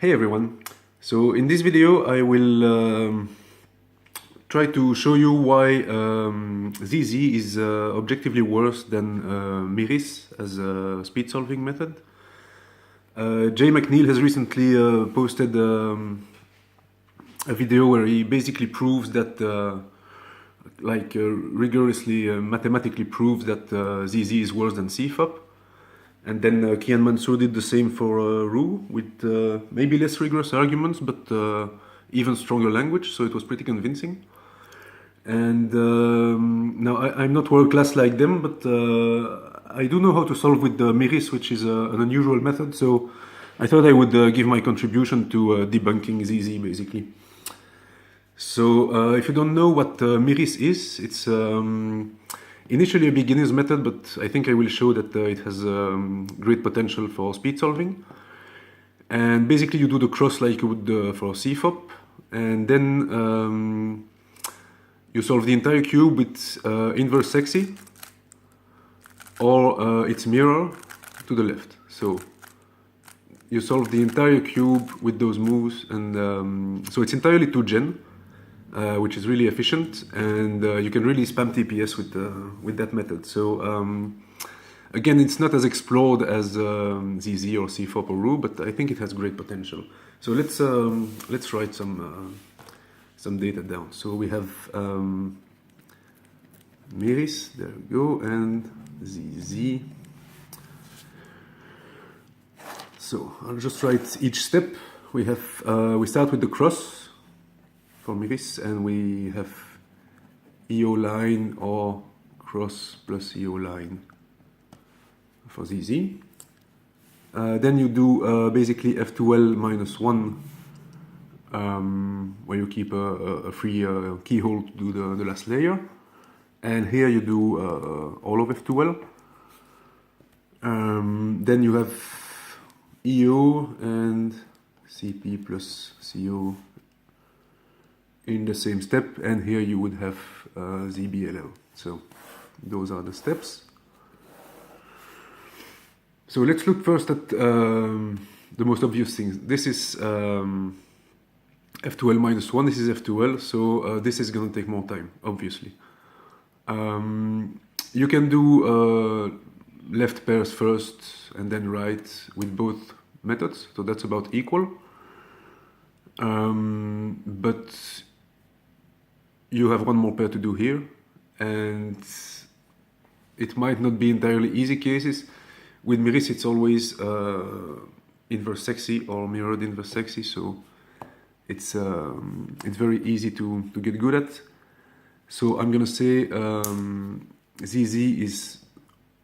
Hey everyone, so in this video I will try to show you why ZZ is objectively worse than mirIS as a speed solving method. Jay McNeil has recently posted a video where he basically proves that rigorously mathematically proves that ZZ is worse than CFOP. And then Kian Mansour did the same for Roux with maybe less rigorous arguments, but even stronger language, so it was pretty convincing. And now I'm not world class like them, but I do know how to solve with the mirIS, which is an unusual method, so I thought I would give my contribution to debunking ZZ basically. So if you don't know what mirIS is, it's initially a beginner's method, but I think I will show that it has great potential for speed solving. And basically you do the cross like you would for CFOP, and then you solve the entire cube with inverse sexy or its mirror to the left. So you solve the entire cube with those moves, and so it's entirely 2gen. Which is really efficient, and you can really spam TPS with that method. So again, it's not as explored as ZZ or CFOP or Roux, but I think it has great potential. So let's write some data down. So we have mirIS, there we go, and ZZ. So I'll just write each step. We start with the cross for mirIS, and we have EO line or cross plus EO line for ZZ. Then you do basically F2L minus 1, where you keep a free keyhole to do the last layer. And here you do all of F2L. Then you have EO and CP plus CO in the same step, and here you would have ZBLL. So those are the steps. So let's look first at the most obvious things. This is F2L minus 1, this is F2L, so this is going to take more time, obviously. You can do left pairs first and then right with both methods, so that's about equal. But you have one more pair to do here, and it might not be entirely easy cases. With mirIS it's always inverse sexy or mirrored inverse sexy, so it's very easy to get good at. So I'm gonna say ZZ is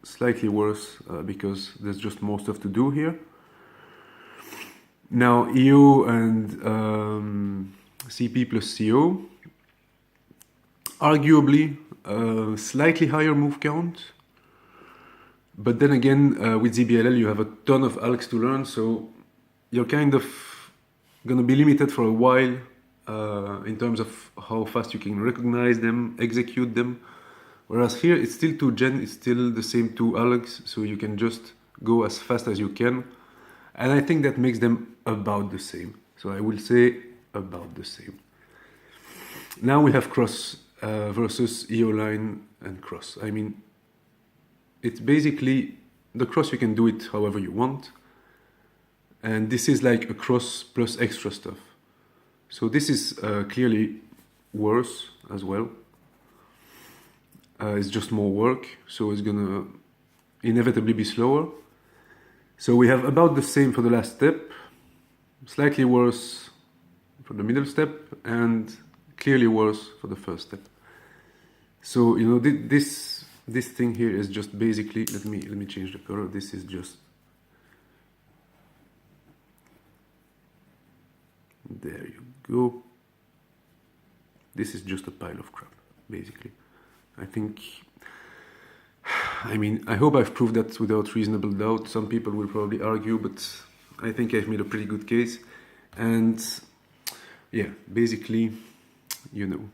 slightly worse because there's just more stuff to do here. Now EO and CP plus CO, arguably slightly higher move count, but then again with ZBLL you have a ton of algs to learn, so you're kind of gonna be limited for a while in terms of how fast you can recognize them, execute them, whereas here it's still 2gen, it's still the same 2 algs, so you can just go as fast as you can, and I think that makes them about the same. So I will say about the same. Now we have cross versus EO line and cross. I mean, it's basically the cross, you can do it however you want, and this is like a cross plus extra stuff. So this is clearly worse as well. It's just more work, so it's gonna inevitably be slower. So we have about the same for the last step, slightly worse for the middle step, and clearly worse for the first step. So you know this thing here is just basically, let me change the color. This is just, there you go. This is just a pile of crap, basically. I mean, I hope I've proved that without reasonable doubt. Some people will probably argue, but I think I've made a pretty good case. And yeah, basically, you know,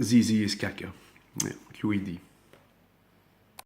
ZZ is caca. Yeah, QED.